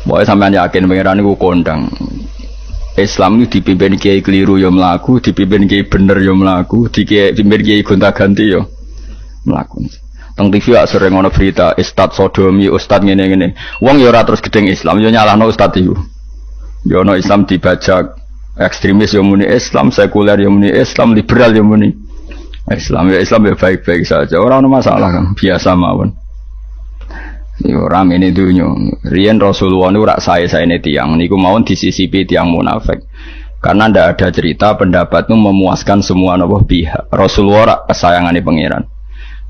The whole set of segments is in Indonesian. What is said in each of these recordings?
Pokoknya sampean yakin pangeran iku kondang. Islam itu dipimpin kiai keliru ya mlaku, dipimpin kiai bener ya mlaku, dipimpin kiai gonta-ganti ya mlaku. Teng TV sering ana berita ustad sodomi, ustad ngene-ngene. Wong ya ora terus gedeng Islam, ya nyalahno ustad iku. Ya ana Islam dibajak, ekstremis ya muni Islam, sekuler ya muni Islam, liberal ya muni Islam. Ya Islam ya baik-baik saja, ora ana masalah kan, biasa mawon. Yo rame ini dunya. Riyen Rasulullah niku rak sae-saene tiyang niku mawon disisipi tiyang munafik. Karena ndak ada cerita pendapat itu memuaskan semua napa pihak. Rasulullah rak kesayangane pangeran.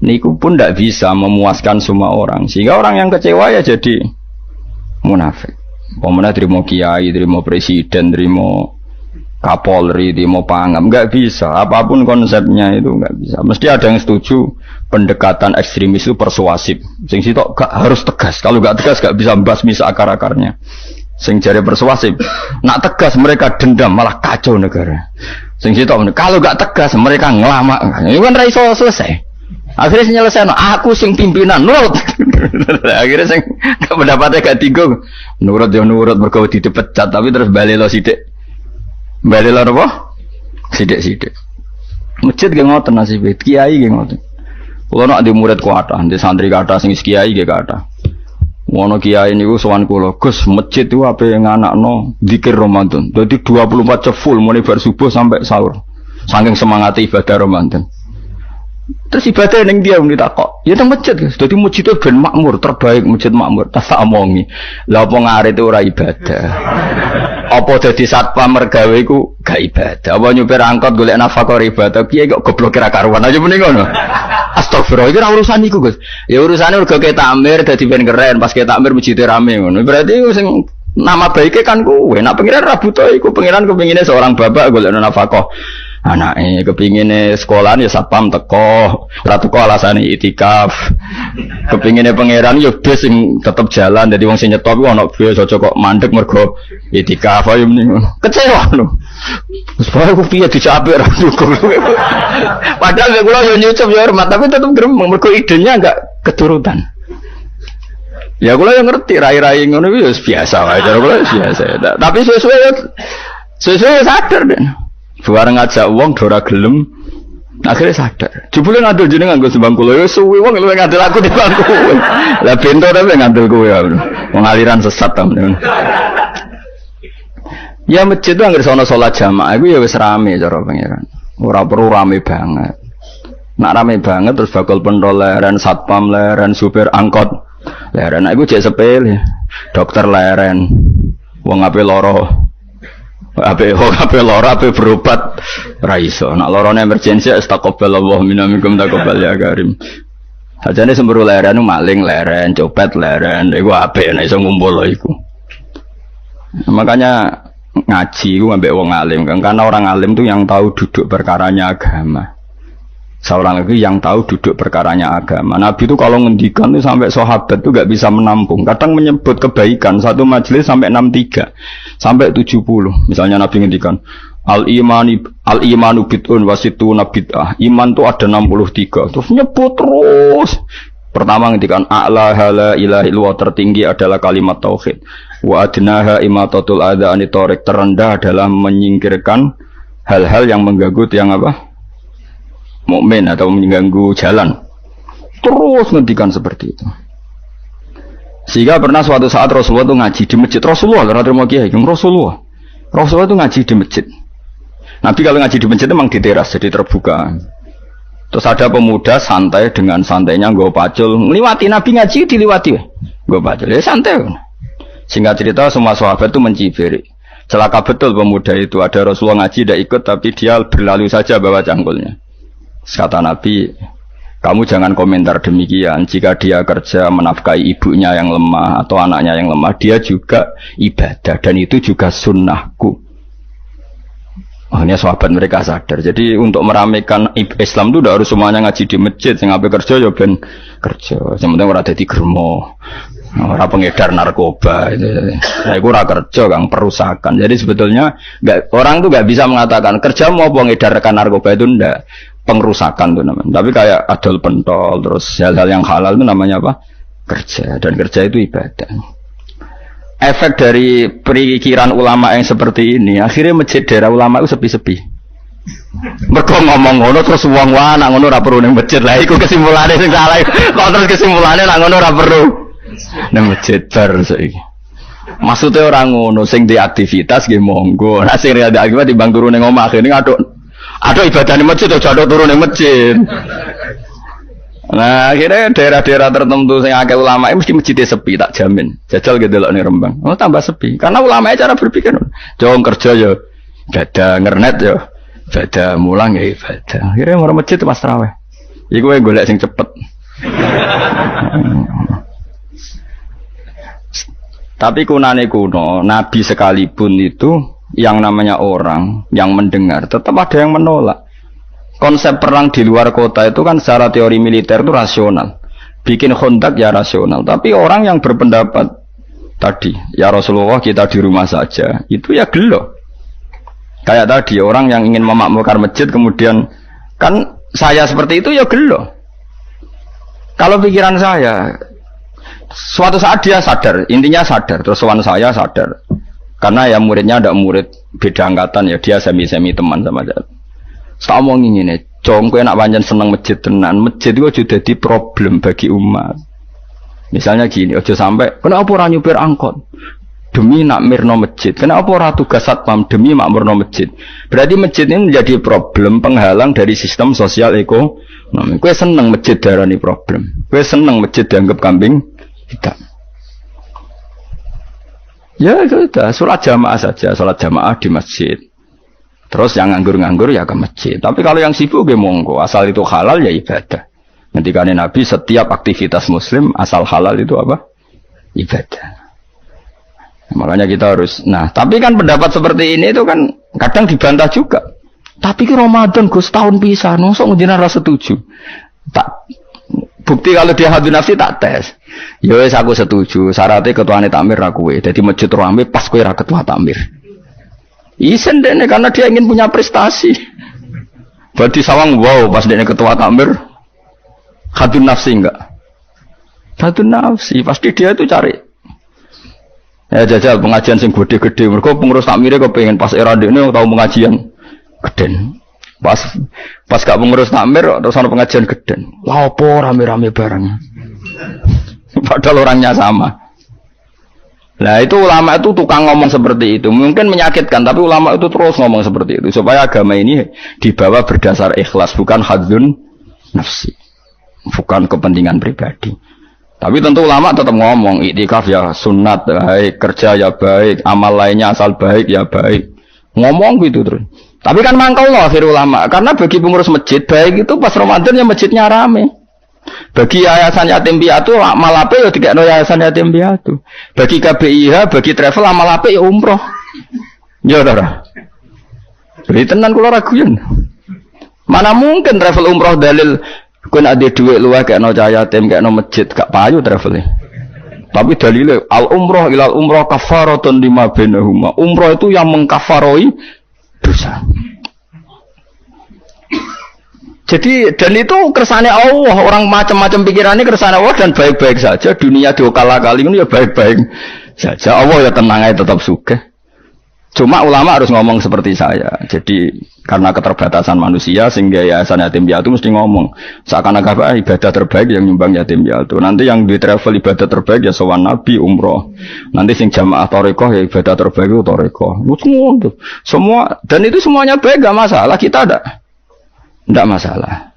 Niku pun ndak bisa memuaskan semua orang. Sehingga orang yang kecewa ya jadi munafik. Pemene trimo kiai, trimo presiden, trimo Kapolri, trimo pangam, enggak bisa. Apapun konsepnya itu enggak bisa. Mesti ada yang setuju pendekatan ekstremis itu persuasif. Sing sitok gak harus tegas. Kalau gak tegas gak bisa basmi akar-akarnya. Sing jare persuasif, nak tegas mereka dendam malah kacau negara. Sing sitok kalau gak tegas mereka ngelama. Ini kan ra iso selesai. Akhirnya nyelesaikan aku sing pimpinan nurut. Akhirnya sing pendapatnya gak tinggal. Nurut ya nurut mergo dipecat tapi terus balik lo sithik. Balik lo apa? Sithik-sithik. Masjid ge ngoten nasibe, kiai ge ngoten. Kulo nak di murid kuatah, di santri kata sing kiai ge kata. Wono kiai niku sowan kula, Gus, masjid itu ape nganakno zikir Ramadan. Dadi 24 jam full mulai bar subuh sampai sahur. Saking semangate ibadah Ramadan. Terus ibadah ning dia muni takok. Ya teng masjid, Gus. Dadi masjid itu ben makmur, terbaik masjid makmur. Tak omongi. Lah apa ngarit itu ora ibadah. Apa dadi satpam mergawe iku gak ibadah. Apa nyupir angkot golek nafkah ibadah. Piye kok goblok kira karuan aja muni ngono. Astagfirullah, itu urusan iku, Gus. Ya urusane mergo ketamir dadi ben keren, pas ketamir masjid rame ngono. Berarti sing nama baiknya kan kowe. Nek pengiran ra butuh iku, pengiran kepingine seorang bapak golek nafkah. Anake kepingine sekolahan ya satpam teko, ora teko alasane itikaf. Kepingine pangeran ya bus sing tetep jalan, dadi wong sing nyetop iku ana bus aja kok mandek mergo itikaf ayo mending. Kecewa lho. Wis bae ku piye dicapik ra cukup. Padahal kula yo nyucup yo hormat, tapi tetep gremeng mergo idenya enggak keturutan. Ya kula yo ngerti rai-rai ngono iku yo biasa wae, cara kula biasa. Tapi sesuai sadar den. Bareng ngajak wong dora gelem akhirnya sadar. Jebule ngandel jeneng nganggo sembang kula ya suwi wong luwih ngandel aku timbang kowe. Lah bento tapi ngandel kowe ya. Wong aliran sesat ta. Ya masjid itu anggere sono salat jamaah iku ya wis rame cara pangeran. Ora perlu rame banget. Nak rame banget terus bakal pentol leren, satpam leren, supir angkot leren. Nah iku jek sepele. Dokter leren. Wong ape loro. Ape lara ape berobat ra iso. Nek larane emergensi astagfirullah minamikum taqabbal ya karim. Sajane semburu leren maling leren, copet leren, iku apik nek iso ngumpul iku. Makanya ngaji ku ambek wong alim kan, karena orang alim tuh yang tahu duduk perkaranya agama. Seorang lagi yang tahu duduk perkaranya agama. Nabi itu kalau ngendikan tuh sampai sahabat tuh gak bisa menampung. Kadang menyebut kebaikan satu majelis sampai 63 sampai 70. Misalnya Nabi ngendikan al-imanu bid'un wasituna bid'ah. Iman tuh ada 63. Terus nyebut terus. Pertama ngendikan a'la la ilaha illallah, tertinggi adalah kalimat tauhid. Wa adnaha imatatul adza anitorik, terendah adalah menyingkirkan hal-hal yang mengganggu yang apa? Mukmin atau mengganggu jalan. Terus ngendikan seperti itu. Sehingga pernah suatu saat Rasulullah itu ngaji di masjid. Rasulullah itu ngaji di masjid. Nabi kalau ngaji di masjid memang di teras, jadi terbuka. Terus ada pemuda santai dengan santainya nggo pacul, ngliwati Nabi ngaji diliwati. Nggo pacul, ya santai. Singkat cerita semua sahabat itu mencibiri. Celaka betul pemuda itu, ada Rasulullah ngaji tidak ikut tapi dia berlalu saja bawa cangkulnya. Kata Nabi, kamu jangan komentar demikian. Jika dia kerja menafkahi ibunya yang lemah atau anaknya yang lemah, dia juga ibadah dan itu juga sunnahku. Akhirnya sahabat mereka sadar. Jadi untuk meramaikan Islam itu tidak harus semuanya ngaji di masjid. Yang apa kerja ya ben kerja. Yang penting orang jadi germo, orang pengedar narkoba. Nah itu orang kerja, kang perusakan. Jadi sebetulnya orang itu nggak bisa mengatakan kerja mau pengedarkan narkoba itu ndak. Pengrusakan itu namanya. Tapi kayak adol pentol, terus hal-hal yang halal itu namanya apa? Kerja. Dan kerja itu ibadah. efek dari perikiran ulama yang seperti ini, akhirnya masjid daerah ulama itu sepi-sepi. Mereka ngomong ngono terus wong wae nak ngono ora perlu ning masjid. Lah iku kesimpulane sing salah. Kok terus kesimpulane nak ngono ora perlu ning masjid bar saiki. Maksudnya orang ngono sing di aktivitas nggih monggo. Nek sing ada aktivitas timbang turu ning omah kene aduk ibadah ning masjid aja aduk turu ning masjid. Nah, akhirnya daerah-daerah tertentu yang akeh ulama mesti masjidnya sepi, tak jamin. Jajal gitu loh nih Rembang. Oh tambah sepi, karena ulama cara berpikir, jong kerja ya, ibadah ngernet ya, ibadah mulang ya ibadah. Akhirnya orang masjid itu pas tarawih. Iku yang golek sing cepet. Tapi kunane kuno, Nabi sekalipun itu yang namanya orang yang mendengar, tetap ada yang menolak. Konsep perang di luar kota itu kan secara teori militer itu rasional. Bikin kontak ya rasional. Tapi orang yang berpendapat tadi, ya Rasulullah kita di rumah saja, itu ya gelo. Kayak tadi, orang yang ingin memakmurkan masjid kemudian, kan saya seperti itu ya gelo. Kalau pikiran saya, suatu saat dia sadar, intinya sadar, terus sowan saya sadar. Karena ya muridnya ada murid beda angkatan ya, dia semi-semi teman sama saya. Tak omongin ini, cong kowe nak pancen seneng masjid tenan, masjid itu aja dadi problem bagi umat. Misalnya gini, aja sampai kenapa ora nyupir angkot demi nak mirno masjid, kenapa ora tugas satpam demi makmurno masjid. Berarti masjid ini menjadi problem penghalang dari sistem sosial ekonomi. Kowe seneng masjid darani problem, kowe seneng masjid dianggap kambing hitam. Ya sudah, sholat jamaah saja, sholat jamaah di masjid. Terus yang nganggur-nganggur ya ke masjid. Tapi kalau yang sibuk ya monggo, asal itu halal ya ibadah. Ketika Nabi setiap aktivitas muslim asal halal itu apa? Ibadah. Makanya kita harus. Nah, tapi kan pendapat seperti ini itu kan kadang dibantah juga. Tapi ke Ramadan Gus tahun pisah, nosok ngejinan rasa setuju. Tak bukti kalau dia hadun nafsi tak tes. Ya wes aku setuju. Syaratnya ketuane takmir ra kowe. Dadi masjid rame pas kowe ra ketua takmir. Isen dene karena dia ingin punya prestasi. Berarti sawang wow pas dene ketua takmir hadun nafsi enggak? Hadun nafsi pasti dia itu cari. Ya jajal pengajian sing gede-gede. Mergo pengurus takmire kok pengen pas era dene tau pengajian geden. Pas gak pengurus takmir terus ana pengajian geden. Lah opo rame-rame bareng. Padahal orangnya sama. Nah itu ulama itu tukang ngomong seperti itu. Mungkin menyakitkan, tapi ulama itu terus ngomong seperti itu. Supaya agama ini dibawa berdasar ikhlas, bukan hadzun nafsi. Bukan kepentingan pribadi. Tapi tentu ulama tetap ngomong, iktikaf ya sunat baik, kerja ya baik, amal lainnya asal baik ya baik. Ngomong gitu terus. Tapi kan mangkal loh akhir ulama. Karena bagi pengurus masjid, baik itu pas Ramadan ya masjidnya rame. Bagi yayasan yatim piatu amal apik ya dikekno yayasan yatim piatu. Bagi KBIH, bagi travel amal apik ya umroh. Ya ora. Beri tenan kula raguyen. Mana mungkin travel umroh dalil kowe nek ade dhuwit luwih kekno cah yatim kekno masjid gak payu travel. Tapi dalile al umroh ilal umroh kafaratun lima bainahuma. Umroh itu yang mengkafaroi dosa. Jadi dan itu kersane Allah, orang macam-macam pikirannya kersane Allah dan baik-baik saja. Dunia diokal-akali ini ya baik-baik saja. Allah ya tenang aja tetap sugih. Cuma ulama harus ngomong seperti saya. Jadi karena keterbatasan manusia sehingga yayasan yatim piatu mesti ngomong seakan-akan ibadah terbaik yang nyumbang yatim piatu. Nanti yang di travel ibadah terbaik ya sowan nabi umroh. Nanti sing jamaah thariqah ya ibadah terbaik itu thariqah. Semua dan itu semuanya baik gak masalah, kita tidak masalah.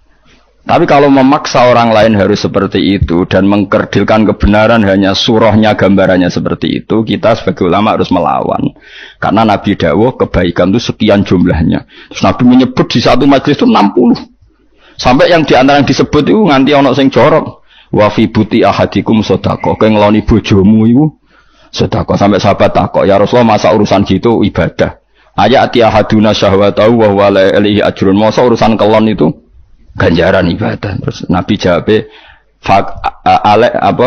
Tapi kalau memaksa orang lain harus seperti itu dan mengkerdilkan kebenaran hanya surahnya gambarannya seperti itu, kita sebagai ulama harus melawan. Karena Nabi dawuh kebaikan itu sekian jumlahnya. Terus Nabi menyebut di satu majelis itu 60. Sampai yang di antara yang disebut itu nganti ana sing jorok. Wa fi buti ahadikum sedekah. Kowe ngeloni bojomu iku sedekah. Sampai sahabat takok, "Ya Rasulullah, masa urusan gitu ibadah?" Ayat ahaduna syahwatahu wa huwa la ilaihi ajrun. Masa urusan kelon itu ganjaran ibadah. Terus Nabi jawab,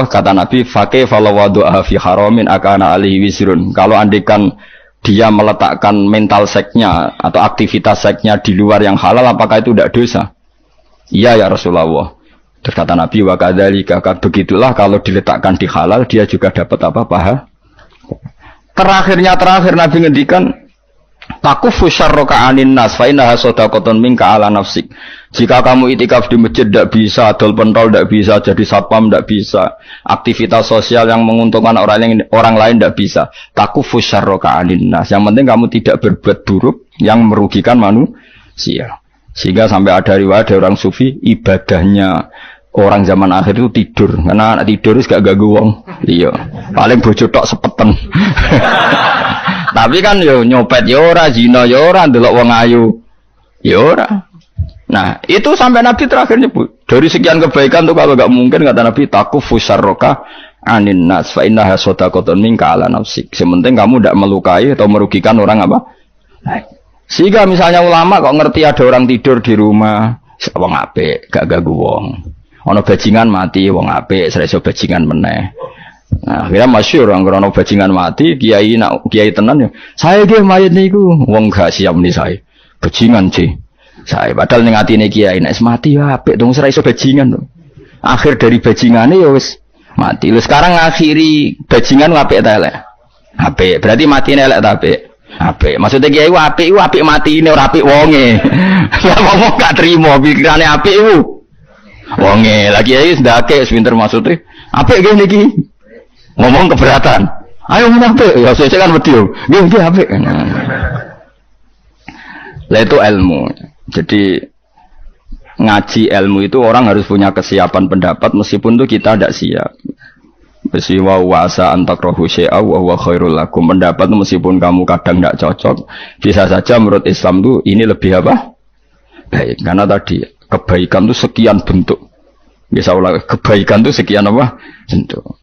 kata Nabi, "Faqih falawadu'a fi haramin akana alaihi wisrun." Kalau andekan dia meletakkan mental seknya atau aktivitas seknya di luar yang halal, apakah itu tidak dosa? Iya ya Rasulullah. Terus kata Nabi, "Wa kadzalika," begitulah kalau diletakkan di halal dia juga dapat apa? Pahala. terakhir Nabi ngendikan takufu syarroka anin nas fa innaha shadaqatun minka ala nafsik. Jika kamu itikaf di masjid tidak bisa, adol pentol tidak bisa, jadi satpam tidak bisa, aktivitas sosial yang menguntungkan orang lain tidak bisa. Takufu syarroka anin nas. Yang penting kamu tidak berbuat buruk yang merugikan manusia. Sehingga sampai ada riwayat dari orang sufi, ibadahnya orang zaman akhir itu tidur. Karena anak tidur itu gak ganggu wong. Iya. Paling bojo tok sepeten. Tapi kan yo nyopet yo ora, zina yo ora, ndelok wong ayu yo ora. Nah, itu sampai Nabi terakhir nyebut. Dari sekian kebaikan tuh kalau gak mungkin kata Nabi takufu syarroka anin nas fa innaha shadaqatun minka ala nafsik. Sementing kamu tidak melukai atau merugikan orang apa? Sehingga misalnya ulama kok ngerti ada orang tidur di rumah, wong apik, gak ganggu wong. Ana bajingan mati, wong apik, sreso bajingan meneh. Nah, akhirnya masyhur orang krono bajingan mati, kiai tenan ya. Saya ge mayit niku, wong gak siap nih saya. Bajingan sih. Saya padahal ning atine kiai nek mati ya apik dong sreso bajingan to. Akhir dari bajingane ya wis mati. Lha sekarang ngakhiri bajingan apik ta elek? Apik. Berarti matine elek ta apik? Apik. Maksudnya kiai apik matine ora apik wonge. Lah wong gak trimo pikirane apik iku. Wonge lagi kiai ndake pinter maksudnya. Apik ngene iki. Ngomong keberatan. Ayo ngomong apik. Ya sesuk kan wedi yo. Nggih apik. Lah itu ilmu. Jadi ngaji ilmu itu orang harus punya kesiapan pendapat meskipun itu kita tidak siap. Wa wasa antakrohu syai'a wa huwa khairul lakum. Pendapat meskipun kamu kadang tidak cocok, bisa saja menurut Islam itu ini lebih apa? Baik. Karena tadi kebaikan itu sekian bentuk. Bisa ulang, kebaikan itu sekian apa? Bentuk.